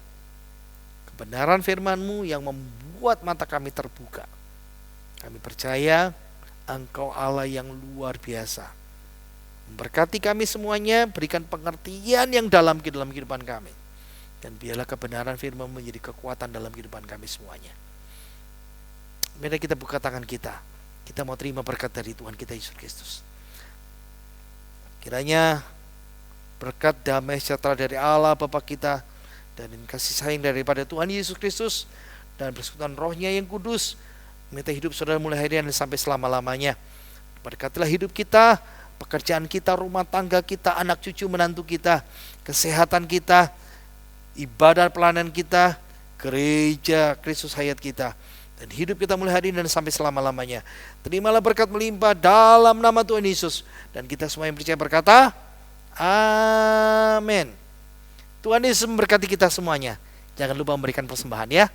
kebenaran firman-Mu yang membuat mata kami terbuka. Kami percaya Engkau Allah yang luar biasa. Memberkati kami semuanya, berikan pengertian yang dalam kehidupan kami. Dan biarlah kebenaran firman menjadi kekuatan dalam kehidupan kami semuanya. Mari kita buka tangan kita. Kita mau terima berkat dari Tuhan kita Yesus Kristus. Kiranya berkat damai sejahtera dari Allah Bapa kita dan kasih sayang daripada Tuhan Yesus Kristus dan persekutuan Roh-Nya yang kudus menyertai hidup saudara mulai hari ini sampai selama-lamanya. Berkatilah hidup kita, pekerjaan kita, rumah tangga kita, anak cucu menantu kita, kesehatan kita, ibadah pelayanan kita, gereja Kristus Hayat kita, dan hidup kita mulai hari ini dan sampai selama-lamanya. Terimalah berkat melimpah dalam nama Tuhan Yesus, dan kita semua yang percaya berkata amin. Tuhan Yesus memberkati kita semuanya. Jangan lupa memberikan persembahan ya.